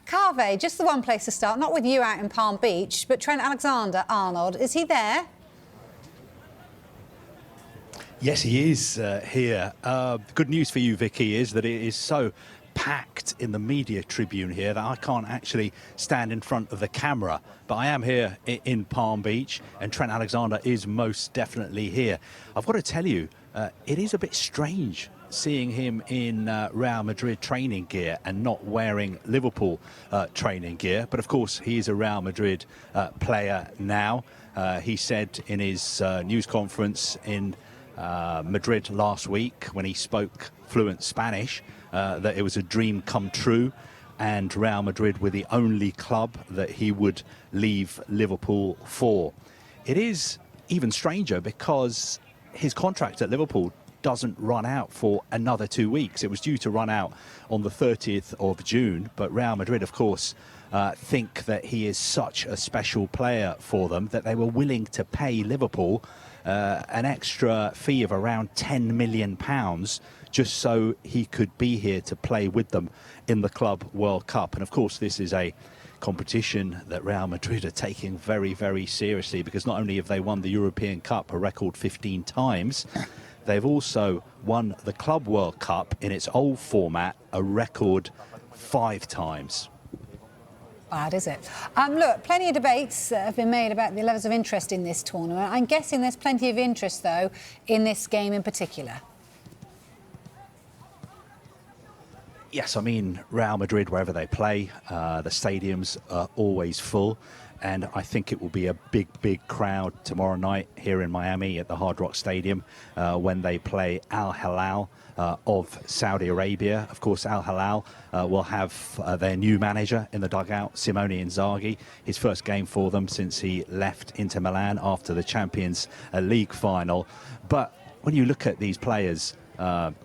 Carve, just the one place to start, not with you out in Palm Beach, but Trent Alexander-Arnold, is he there? Yes, he is here. Good news for you, Vicky, is that it is so packed in the media tribune here that I can't actually stand in front of the camera. But I am here in Palm Beach, and Trent Alexander is most definitely here. I've got to tell you, it is a bit strange seeing him in Real Madrid training gear and not wearing Liverpool training gear. But of course, he is a Real Madrid player now. He said in his news conference in Madrid last week, when he spoke fluent Spanish, that it was a dream come true, and Real Madrid were the only club that he would leave Liverpool for. It is even stranger because his contract at Liverpool doesn't run out for another 2 weeks. It was due to run out on the 30th of June, but Real Madrid, of course, think that he is such a special player for them that they were willing to pay Liverpool an extra fee of around £10 million just so he could be here to play with them in the Club World Cup. And of course, this is a competition that Real Madrid are taking very, very seriously, because not only have they won the European Cup a record 15 times, they've also won the Club World Cup in its old format a record 5 times. Bad, is it? Look, plenty of debates have been made about the levels of interest in this tournament. I'm guessing there's plenty of interest, though, in this game in particular. Yes, I mean, Real Madrid, wherever they play, the stadiums are always full. And I think it will be a big, big crowd tomorrow night here in Miami at the Hard Rock Stadium when they play Al-Hilal of Saudi Arabia. Of course, Al-Hilal will have their new manager in the dugout, Simone Inzaghi. His first game for them since he left Inter Milan after the Champions League final. But when you look at these players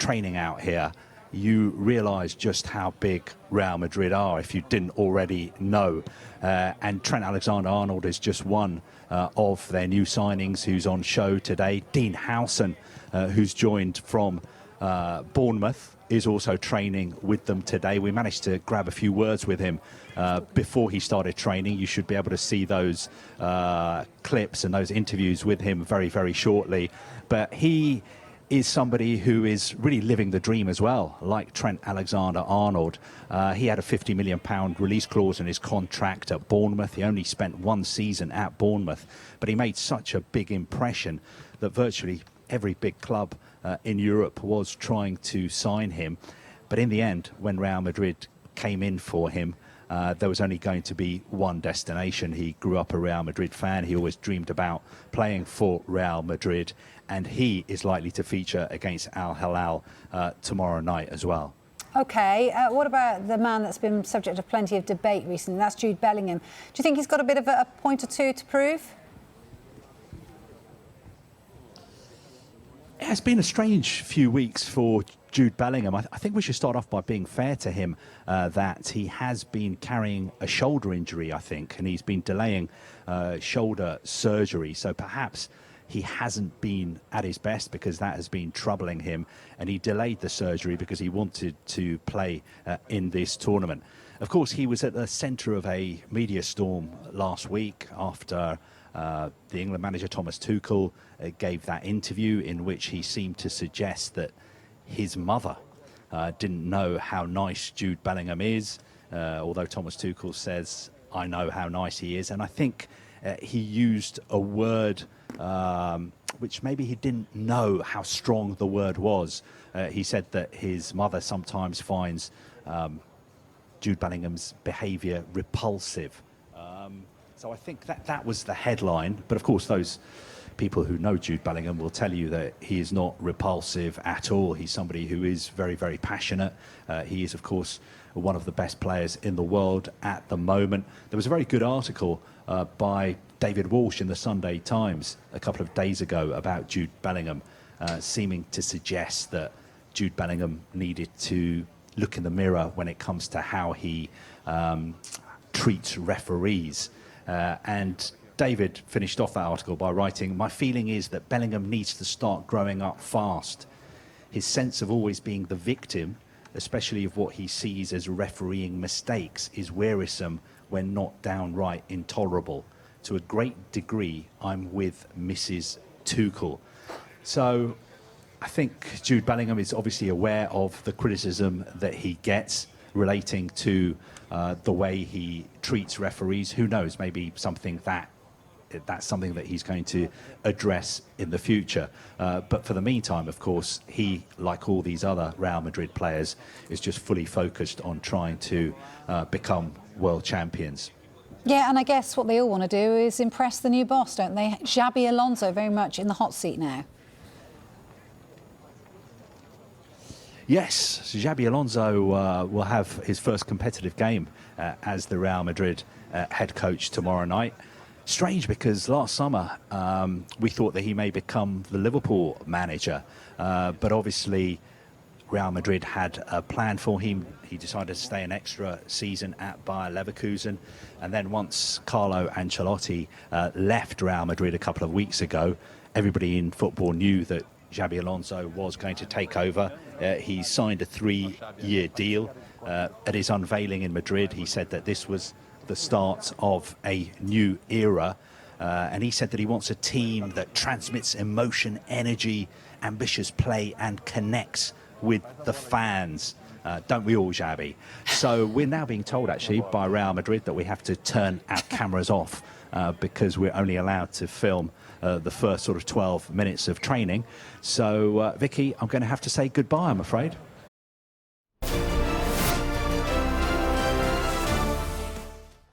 training out here, you realise just how big Real Madrid are, if you didn't already know. And Trent Alexander-Arnold is just one of their new signings who's on show today. Dean Howson, who's joined from Bournemouth, is also training with them today. We managed to grab a few words with him before he started training. You should be able to see those clips and those interviews with him very, very shortly. But he is somebody who is really living the dream as well, like Trent Alexander-Arnold. He had a £50 million release clause in his contract at Bournemouth. He only spent 1 season at Bournemouth, but he made such a big impression that virtually every big club in Europe was trying to sign him. But in the end, when Real Madrid came in for him, there was only going to be one destination. He grew up a Real Madrid fan. He always dreamed about playing for Real Madrid, and he is likely to feature against Al-Hilal tomorrow night as well. OK, what about the man that's been subject to plenty of debate recently? That's Jude Bellingham. Do you think he's got a bit of a point or two to prove? It's been a strange few weeks for Jude Bellingham. I think we should start off by being fair to him, that he has been carrying a shoulder injury, I think, and he's been delaying shoulder surgery. So perhaps he hasn't been at his best because that has been troubling him, and he delayed the surgery because he wanted to play in this tournament. Of course, he was at the centre of a media storm last week after the England manager Thomas Tuchel gave that interview in which he seemed to suggest that his mother didn't know how nice Jude Bellingham is, although Thomas Tuchel says, I know how nice he is. And I think he used a word which maybe he didn't know how strong the word was. He said that his mother sometimes finds Jude Bellingham's behaviour repulsive. So I think that was the headline. But of course, those people who know Jude Bellingham will tell you that he is not repulsive at all. He's somebody who is very, very passionate. He is, of course, one of the best players in the world at the moment. There was a very good article by David Walsh in the Sunday Times a couple of days ago about Jude Bellingham, seeming to suggest that Jude Bellingham needed to look in the mirror when it comes to how he treats referees. And David finished off that article by writing, "My feeling is that Bellingham needs to start growing up fast. His sense of always being the victim especially of what he sees as refereeing mistakes, is wearisome when not downright intolerable. To a great degree, I'm with Mrs. Tuchel. So I think Jude Bellingham is obviously aware of the criticism that he gets relating to the way he treats referees. Who knows, maybe that's something that he's going to address in the future. But for the meantime, of course, he, like all these other Real Madrid players, is just fully focused on trying to become world champions. Yeah, and I guess what they all want to do is impress the new boss, don't they? Xabi Alonso very much in the hot seat now. Yes, Xabi Alonso will have his first competitive game as the Real Madrid head coach tomorrow night. Strange, because last summer we thought that he may become the Liverpool manager, but obviously Real Madrid had a plan for him. He decided to stay an extra season at Bayer Leverkusen, and then once Carlo Ancelotti left Real Madrid a couple of weeks ago, everybody in football knew that Xabi Alonso was going to take over. He signed a 3-year deal. At his unveiling in Madrid, he said that this was the start of a new era, and he said that he wants a team that transmits emotion, energy, ambitious play, and connects with the fans. Don't we all, Xabi? So we're now being told, actually, by Real Madrid that we have to turn our cameras off because we're only allowed to film the first sort of 12 minutes of training. So, Vicky, I'm going to have to say goodbye, I'm afraid.